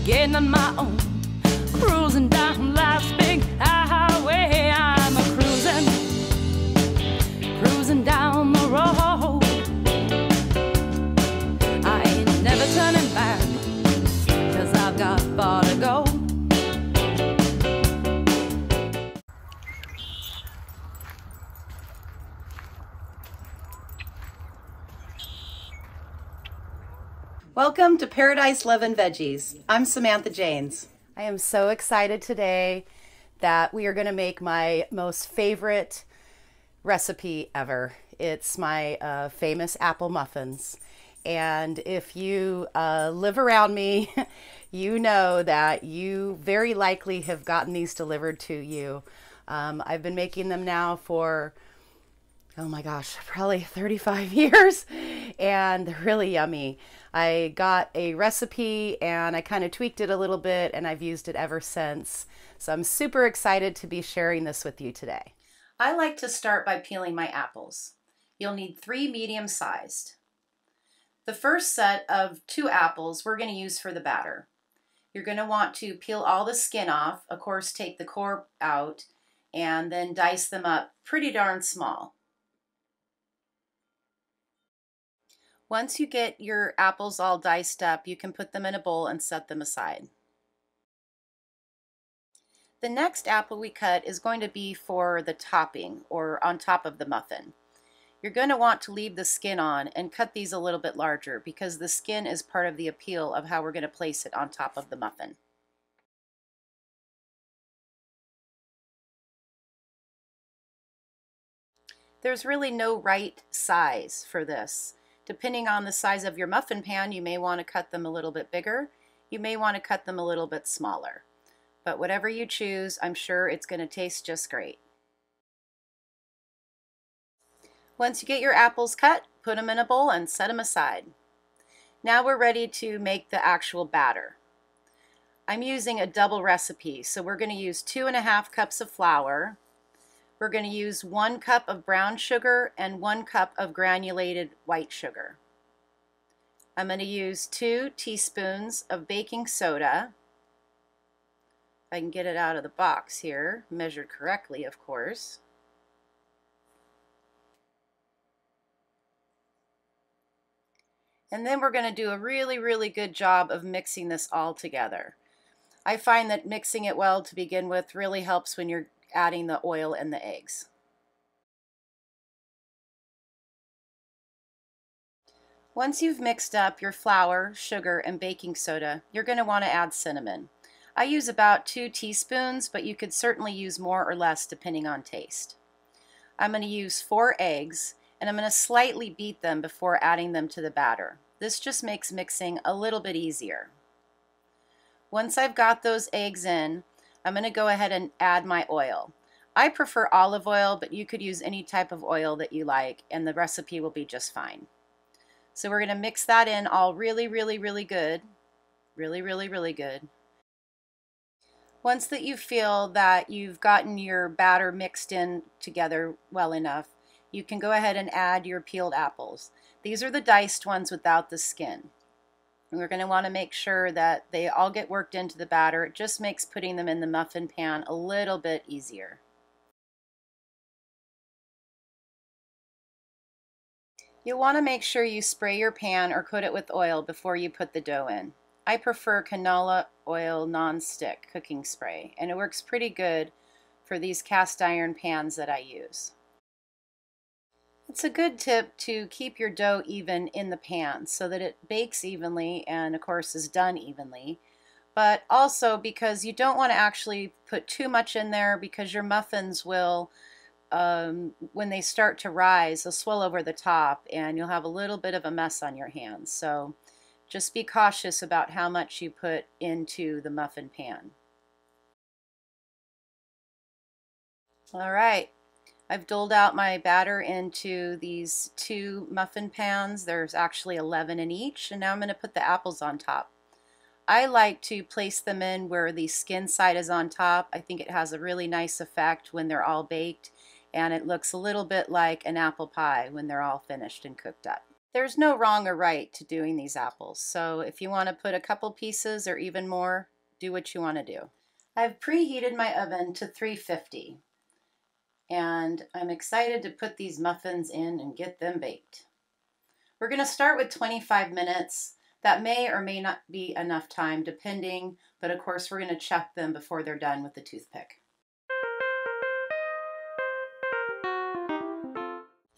getting on my own, cruising down life's big highway. I'm a cruising down the road. I ain't never turning back, 'cause I've got far to go. Welcome to Paradise Lovin' Veggies. I'm Samantha Janes. I am so excited today that we are going to make my most favorite recipe ever. It's my famous apple muffins. And if you live around me, you know that you very likely have gotten these delivered to you. I've been making them now for, oh my gosh, probably 35 years, and they're really yummy. I got a recipe and I kind of tweaked it a little bit, and I've used it ever since. So I'm super excited to be sharing this with you today. I like to start by peeling my apples. You'll need 3 medium-sized. The first set of 2 apples we're going to use for the batter. You're going to want to peel all the skin off, of course take the core out, and then dice them up pretty darn small. Once you get your apples all diced up, you can put them in a bowl and set them aside. The next apple we cut is going to be for the topping, or on top of the muffin. You're going to want to leave the skin on and cut these a little bit larger, because the skin is part of the appeal of how we're going to place it on top of the muffin. There's really no right size for this. Depending on the size of your muffin pan, you may want to cut them a little bit bigger. You may want to cut them a little bit smaller. But whatever you choose, I'm sure it's going to taste just great. Once you get your apples cut, put them in a bowl and set them aside. Now we're ready to make the actual batter. I'm using a double recipe, so we're going to use 2½ cups of flour. We're going to use 1 cup of brown sugar and 1 cup of granulated white sugar. I'm going to use 2 teaspoons of baking soda. If I can get it out of the box here, measured correctly, of course. And then we're going to do a really good job of mixing this all together. I find that mixing it well to begin with really helps when you're adding the oil and the eggs. Once you've mixed up your flour, sugar, and baking soda, you're going to want to add cinnamon. I use about 2 teaspoons, but you could certainly use more or less depending on taste. I'm going to use 4 eggs, and I'm going to slightly beat them before adding them to the batter. This just makes mixing a little bit easier. Once I've got those eggs in, I'm going to go ahead and add my oil. I prefer olive oil, but you could use any type of oil that you like, and the recipe will be just fine. So we're going to mix that in all really good. Really good. Once that you feel that you've gotten your batter mixed in together well enough, you can go ahead and add your peeled apples. These are the diced ones without the skin. And we're going to want to make sure that they all get worked into the batter. It just makes putting them in the muffin pan a little bit easier. You'll want to make sure you spray your pan or coat it with oil before you put the dough in. I prefer canola oil non-stick cooking spray, and it works pretty good for these cast iron pans that I use. It's a good tip to keep your dough even in the pan so that it bakes evenly and of course is done evenly, but also because you don't want to actually put too much in there, because your muffins will, when they start to rise, they'll swell over the top and you'll have a little bit of a mess on your hands. So just be cautious about how much you put into the muffin pan. All right. I've doled out my batter into these 2 muffin pans. There's actually 11 in each, and now I'm going to put the apples on top. I like to place them in where the skin side is on top. I think it has a really nice effect when they're all baked, and it looks a little bit like an apple pie when they're all finished and cooked up. There's no wrong or right to doing these apples, so if you want to put a couple pieces or even more, do what you want to do. I've preheated my oven to 350, and I'm excited to put these muffins in and get them baked. We're going to start with 25 minutes. That may or may not be enough time depending, but of course we're going to check them before they're done with the toothpick.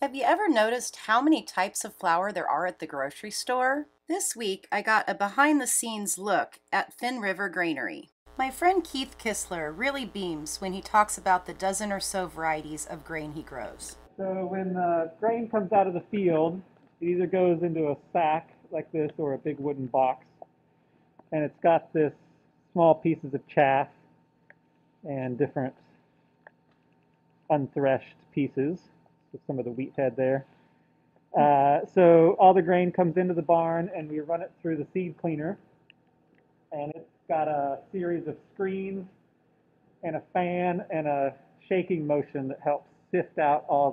Have you ever noticed how many types of flour there are at the grocery store? This week I got a behind-the-scenes look at Finn River Granary. My friend Keith Kistler really beams when he talks about the dozen or so varieties of grain he grows. So when the grain comes out of the field, it either goes into a sack like this or a big wooden box, and it's got this small pieces of chaff and different unthreshed pieces, with some of the wheat head there. So all the grain comes into the barn, and we run it through the seed cleaner, and it's got a series of screens and a fan and a shaking motion that helps sift out all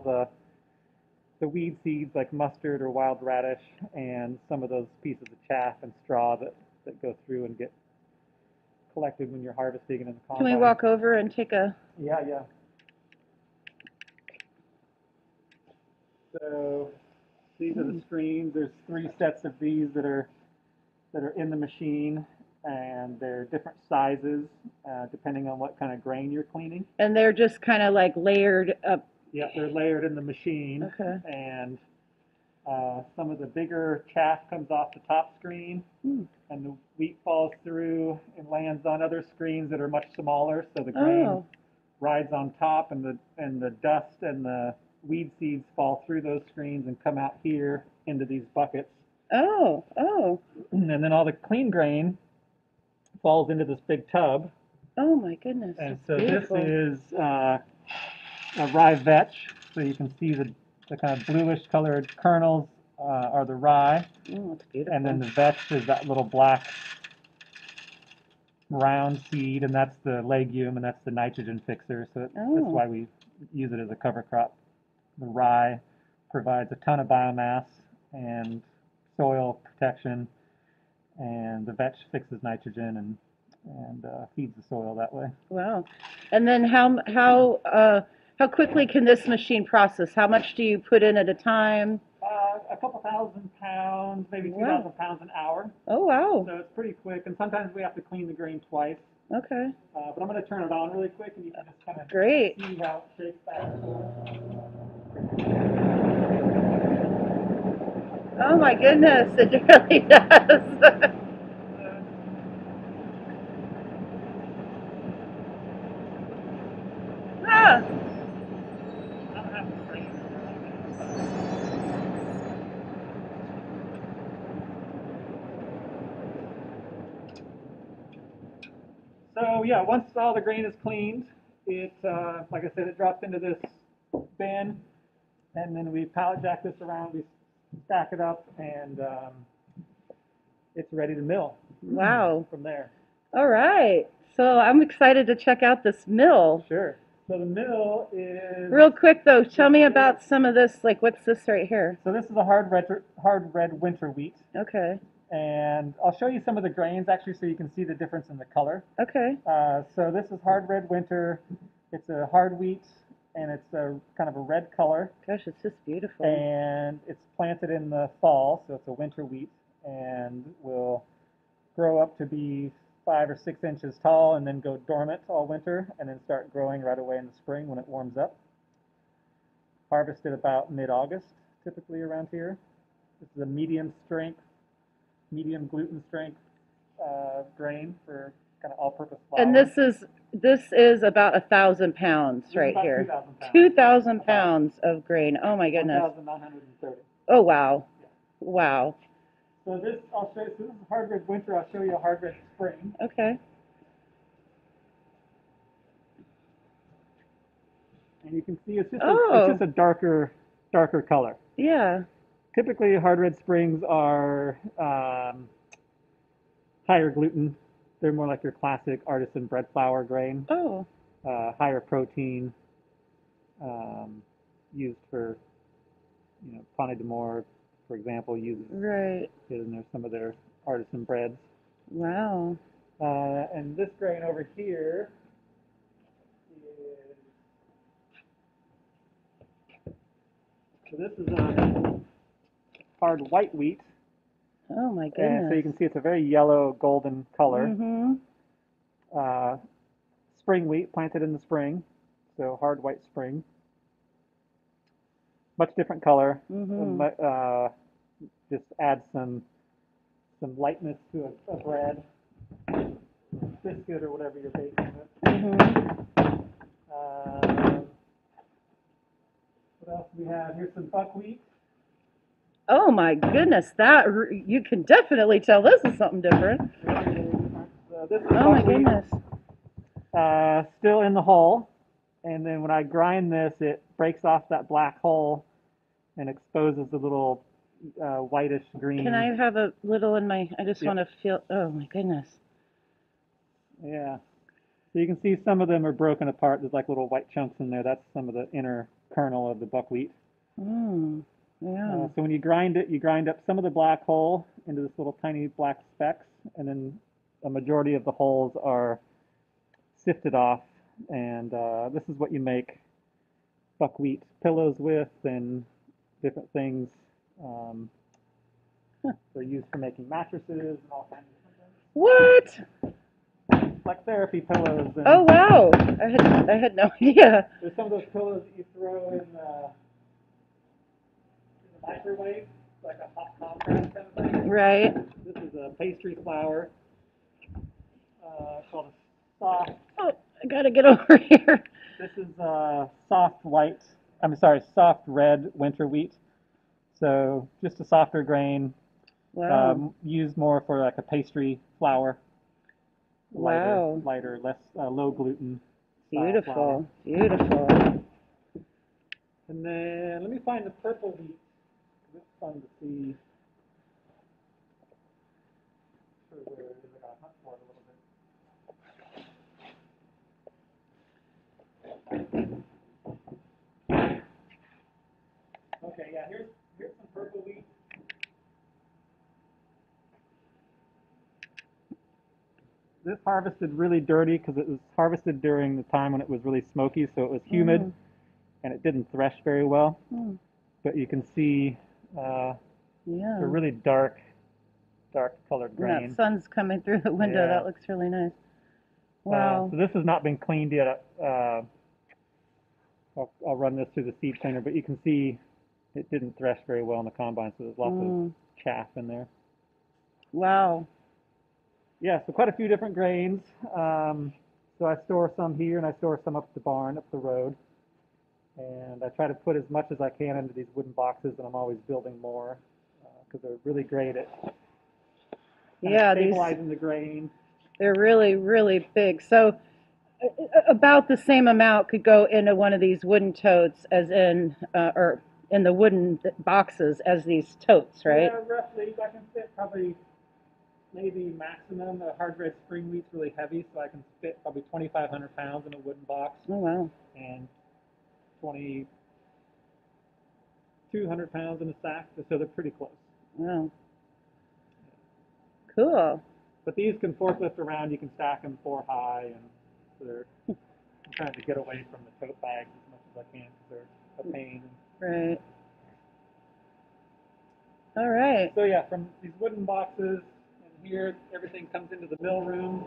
the weed seeds like mustard or wild radish and some of those pieces of chaff and straw that go through and get collected when you're harvesting it in the combine. Can we walk over and take a... Yeah. So these are the screens. There's 3 sets of these that are in the machine, and they're different sizes depending on what kind of grain you're cleaning. And they're just kind of like layered up. Yeah, they're layered in the machine. Okay. And some of the bigger chaff comes off the top screen, and the wheat falls through and lands on other screens that are much smaller. So the grain rides on top, and the dust and the weed seeds fall through those screens and come out here into these buckets. Oh. And then all the clean grain falls into this big tub. Oh my goodness. And so beautiful. This is a rye vetch. So you can see the kind of bluish colored kernels are the rye. Oh, that's beautiful. And then the vetch is that little black round seed, and that's the legume, and that's the nitrogen fixer. So that's why we use it as a cover crop. The rye provides a ton of biomass and soil protection, and the vetch fixes nitrogen and feeds the soil that way. Wow. And then how quickly can this machine process? How much do you put in at a time? A couple 1,000 pounds, maybe 2,000 pounds an hour. Oh, wow. So it's pretty quick, and sometimes we have to clean the grain twice. Okay. But I'm going to turn it on really quick, and you can just kind of Great. see how it shakes back. Oh my goodness, it really does. Ah. So yeah, once all the grain is cleaned, it, like I said, it drops into this bin, and then we pallet jack this around, we stack it up, and it's ready to mill. Wow. From there. All right. So I'm excited to check out this mill. Sure. So the mill is... Real quick though, tell me about some of this, like what's this right here? So this is a hard red winter wheat. Okay. And I'll show you some of the grains actually so you can see the difference in the color. Okay. So this is hard red winter. It's a hard wheat, and it's a kind of a red color. Gosh, it's just beautiful. And it's planted in the fall, so it's a winter wheat, and will grow up to be 5 or 6 inches tall and then go dormant all winter and then start growing right away in the spring when it warms up. Harvested about mid-August, typically around here. This is a medium gluten strength grain for kind of all-purpose flour. And this is about 1,000 pounds right here. 2,000 pounds. 2,000 pounds of grain. Oh my goodness. 1,930. Oh wow. Yeah. Wow. So this, I'll show you. So this is hard red winter. I'll show you a hard red spring. Okay. And you can see it's just a darker color. Yeah. Typically, hard red springs are higher gluten. They're more like your classic artisan bread flour grain. Oh. Higher protein, used for, pain de mort, for example, uses Right. it in some of their artisan breads. Wow. And this grain over here is, so this is a hard white wheat. Oh my And so you goodness. can see it's a very yellow golden color. Mm-hmm. Spring wheat planted in the spring, so hard white spring. Much different color. Mm-hmm. Just add some lightness to a bread, biscuit or whatever you're baking with. Mm-hmm. What else do we have? Here's some buckwheat. Oh my goodness, that you can definitely tell this is something different. This is Oh my buckwheat, goodness. still in the hull, and then when I grind this, it breaks off that black hull and exposes the little whitish green. Can I have a little in my, I just Yep. want to feel, oh my goodness. Yeah. So you can see some of them are broken apart. There's like little white chunks in there. That's some of the inner kernel of the buckwheat. Yeah. So when you grind it, you grind up some of the black hull into this little tiny black specks, and then a majority of the hulls are sifted off, and this is what you make buckwheat pillows with and different things. They're used for making mattresses and all kinds of different What? things. Like therapy pillows. And Oh wow. I had no idea. there's some of those pillows that you throw in the microwave, like a hot contrast kind of thing. Right. This is a pastry flour called a soft. Oh, I gotta get over here. This is soft red winter wheat. So just a softer grain, Wow. used more for like a pastry flour. Wow. Lighter, less low gluten. Beautiful. Beautiful. And then let me find the purple wheat. It's fun to see. Sure where it is. I gotta hunt for it a little bit. Okay, yeah, here's some purple wheat. This harvested really dirty because it was harvested during the time when it was really smoky, so it was humid and it didn't thresh very well. But you can see a Yeah. really dark colored grain. That sun's coming through the window. Yeah. That looks really nice. Wow. So this has not been cleaned yet. I'll run this through the seed cleaner, but you can see it didn't thresh very well in the combine, so there's lots of chaff in there. Wow. Yeah, so quite a few different grains. So I store some here, and I store some up at the barn, up the road. And I try to put as much as I can into these wooden boxes, and I'm always building more because they're really great at stabilizing the grain. They're really, really big. So about the same amount could go into one of these wooden totes as in, or in the wooden boxes as these totes, right? Yeah, roughly. I can fit probably maybe maximum. The hard red spring wheat's really heavy, so I can fit probably 2,500 pounds in a wooden box. Oh, wow. And 2,200 pounds in a sack, so they're pretty close. Wow. Cool. But these can forklift around. You can stack them 4 high, and so I'm trying to get away from the tote bags as much as I can because they're a pain. Right. All right. So yeah, from these wooden boxes, and here everything comes into the mill room.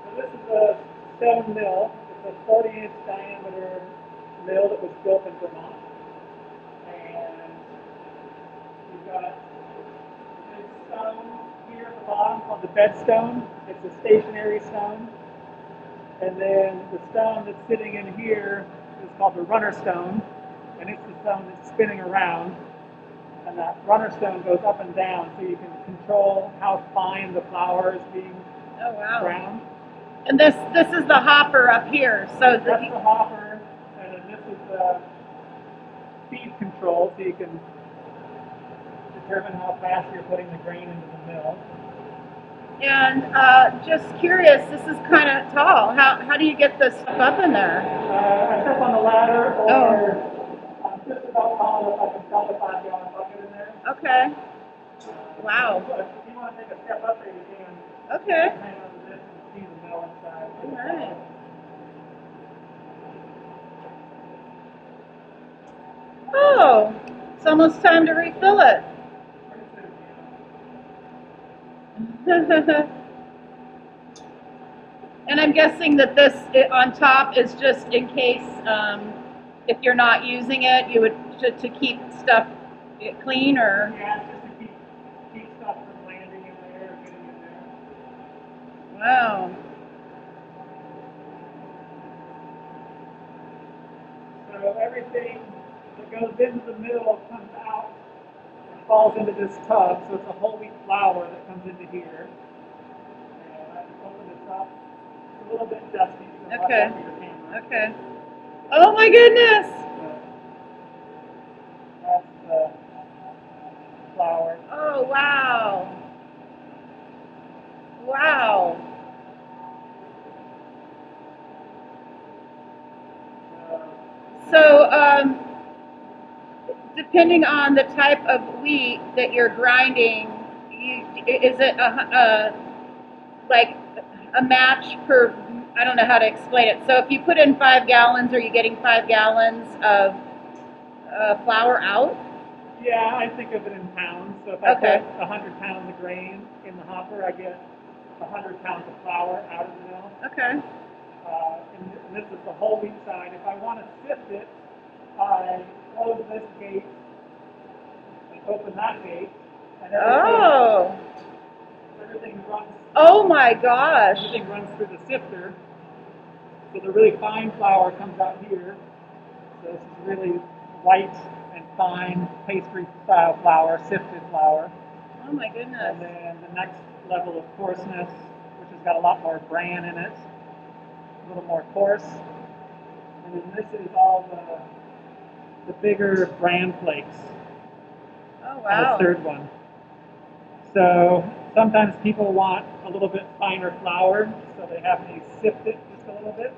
So this is a stone mill. It's a 40-inch diameter mill that was built in Vermont. And you've got a big stone here at the bottom called the bed stone. It's a stationary stone. And then the stone that's sitting in here is called the runner stone. And it's the stone that's spinning around. And that runner stone goes up and down so you can control how fine the flour is being ground. And this is the hopper up here. So that's the hopper, and then this is the speed control, so you can determine how fast you're putting the grain into the mill. And just curious, this is kind of tall. How do you get this stuff up in there? I step on the ladder, or Oh. I'm just about tall enough I can dump a 5-gallon bucket in there. Okay. Wow. But if you want to take a step up there, you can. Okay. Hang on to this and see the mill inside. All right. Oh, it's almost time to refill it. And I'm guessing that this on top is just in case if you're not using it, you would to keep stuff clean, or Yeah, it's just to keep stuff from landing in there or getting in there. wow. So everything that goes into the middle comes out and falls into this tub. So it's a whole wheat flour that comes into here. And I just open this up. It's a little bit dusty. So watch Okay. out for your camera. Okay. Oh my goodness. That's the flour. Oh wow. Wow. So depending on the type of wheat that you're grinding, is it like a match per? I don't know how to explain it. So if you put in 5 gallons, are you getting 5 gallons of flour out? Yeah, I think of it in pounds. So if I Okay. put 100 pounds of grain in the hopper, I get 100 pounds of flour out of the mill. Okay. And this is the whole wheat side. If I want to sift it, I close this gate and open that gate, and everything runs. Oh my gosh. Everything runs through the sifter. So the really fine flour comes out here. So this is really white and fine pastry style flour, sifted flour. Oh my goodness. And then the next level of coarseness, which has got a lot more bran in it, a little more coarse. And then this is all the bigger bran flakes. Oh And wow. the third one. So sometimes people want a little bit finer flour, so they have me sift it just a little bit.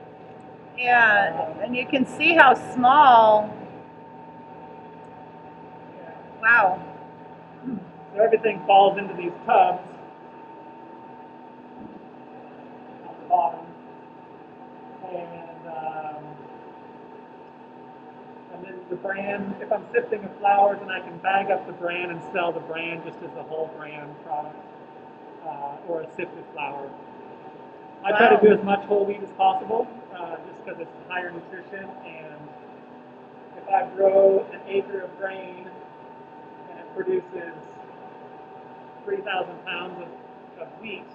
Yeah, and you can see how small. Wow. So everything falls into these tubs on the bottom. And then the bran, if I'm sifting a flour, then I can bag up the bran and sell the bran just as a whole bran product or a sifted flour. I try to do as much whole wheat as possible just because it's higher nutrition. And if I grow an acre of grain and it produces 3,000 pounds of wheat,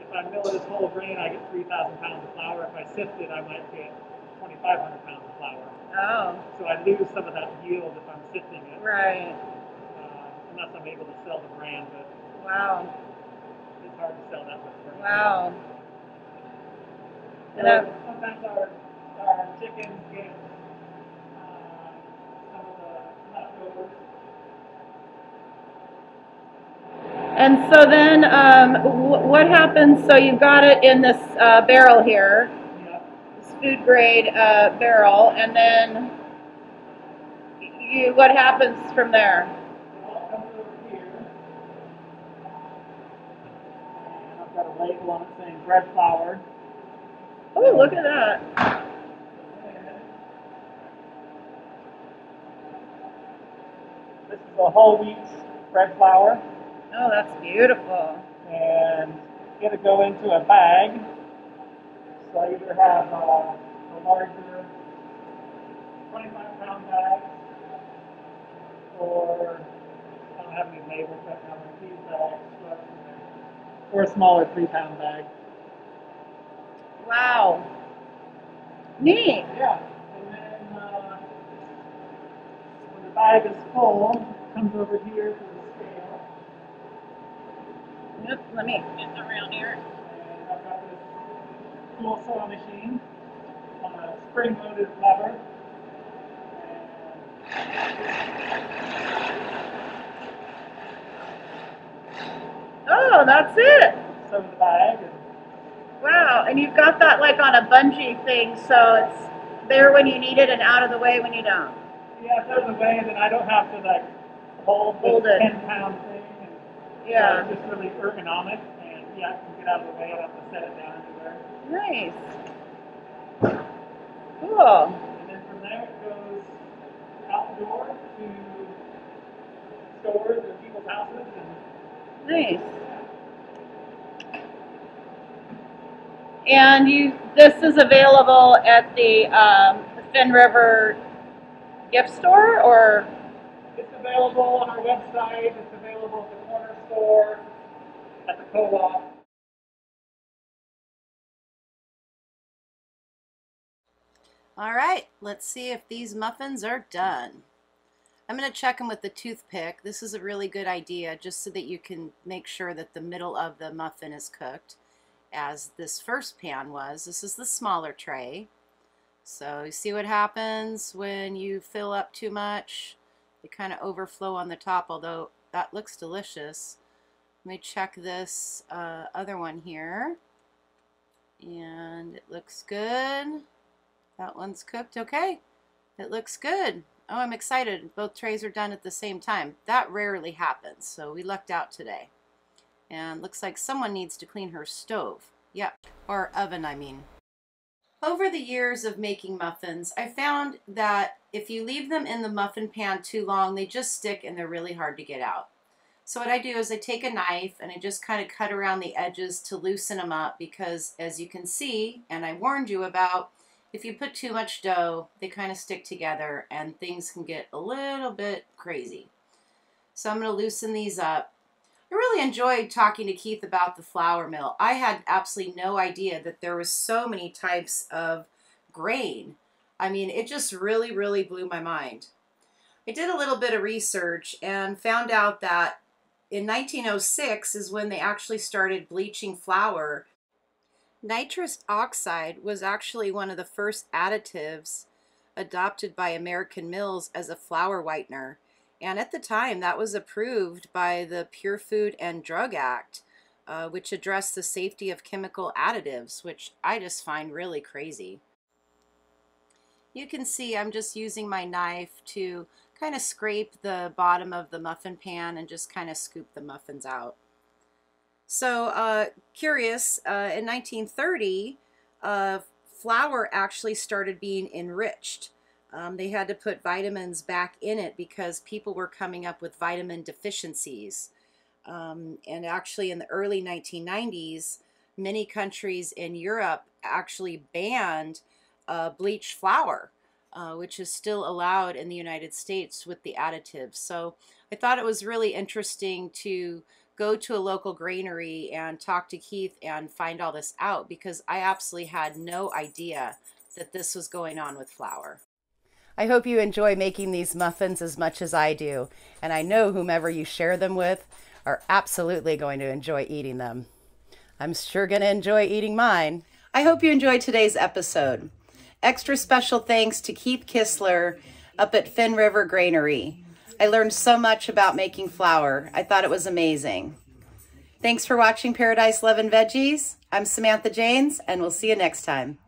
if I mill it as whole grain, I get 3,000 pounds of flour. If I sift it, I might get 2,500 pounds of flour. Oh. So I lose some of that yield if I'm sifting it. Right. Unless I'm able to sell the bran, but wow. it's hard to sell that much bran. Wow. So sometimes our chickens get some of the leftovers. And so then, what happens? So you've got it in this barrel here, this food grade barrel, and then what happens from there? It all comes over here, and I've got a label on it saying bread flour. Oh, look at that! This is a whole wheat bread flour. Oh, that's beautiful. And it'll go into a bag. So I either have a larger 25-pound bag, or I don't have any labels that come with these bags, or a smaller 3-pound bag. Wow. Neat. Yeah. And then when the bag is full, it comes over here to the scale. Yep, let me get around here. And I've got this cool sewing machine on a spring-loaded lever. Oh, Oh, that's it. Sew the bag. Wow, and you've got that like on a bungee thing, so it's there when you need it and out of the way when you don't. Yeah, it's out of the way, and then I don't have to like hold it. 10-pound thing. And Yeah. so it's just really ergonomic, and yeah, I can get out of the way. I don't have to set it down anywhere. Nice. Cool. And then from there it goes outdoor to stores or people's houses. And Nice. And this is available at the Finn River gift store, or? it's available on our website. It's available at the corner store, at the co-op. All right, let's see if these muffins are done. I'm going to check them with the toothpick. This is a really good idea, just so that you can make sure that the middle of the muffin is cooked, as this first pan was. This is the smaller tray. So you see what happens when you fill up too much? They kind of overflow on the top, although that looks delicious. Let me check this other one here. And it looks good. That one's cooked okay. It looks good. Oh, I'm excited. Both trays are done at the same time. That rarely happens, so we lucked out today. And looks like someone needs to clean her stove. Yep, or oven, I mean. Over the years of making muffins, I found that if you leave them in the muffin pan too long, they just stick and they're really hard to get out. So what I do is I take a knife and I just kind of cut around the edges to loosen them up, because as you can see, and I warned you about, if you put too much dough, they kind of stick together and things can get a little bit crazy. So I'm going to loosen these up. I really enjoyed talking to Keith about the flour mill. I had absolutely no idea that there was so many types of grain. I mean, it just really, really blew my mind. I did a little bit of research and found out that in 1906 is when they actually started bleaching flour. Nitrous oxide was actually one of the first additives adopted by American mills as a flour whitener. And at the time, that was approved by the Pure Food and Drug Act, which addressed the safety of chemical additives, which I just find really crazy. You can see I'm just using my knife to kind of scrape the bottom of the muffin pan and just kind of scoop the muffins out. So curious, in 1930, flour actually started being enriched. They had to put vitamins back in it because people were coming up with vitamin deficiencies. And actually in the early 1990s, many countries in Europe actually banned bleached flour, which is still allowed in the United States with the additives. So I thought it was really interesting to go to a local granary and talk to Keith and find all this out, because I absolutely had no idea that this was going on with flour. I hope you enjoy making these muffins as much as I do, and I know whomever you share them with are absolutely going to enjoy eating them. I'm sure going to enjoy eating mine. I hope you enjoyed today's episode. Extra special thanks to Keith Kistler up at Finn River Granary. I learned so much about making flour. I thought it was amazing. Thanks for watching Paradise Love and Veggies. I'm Samantha Janes, and we'll see you next time.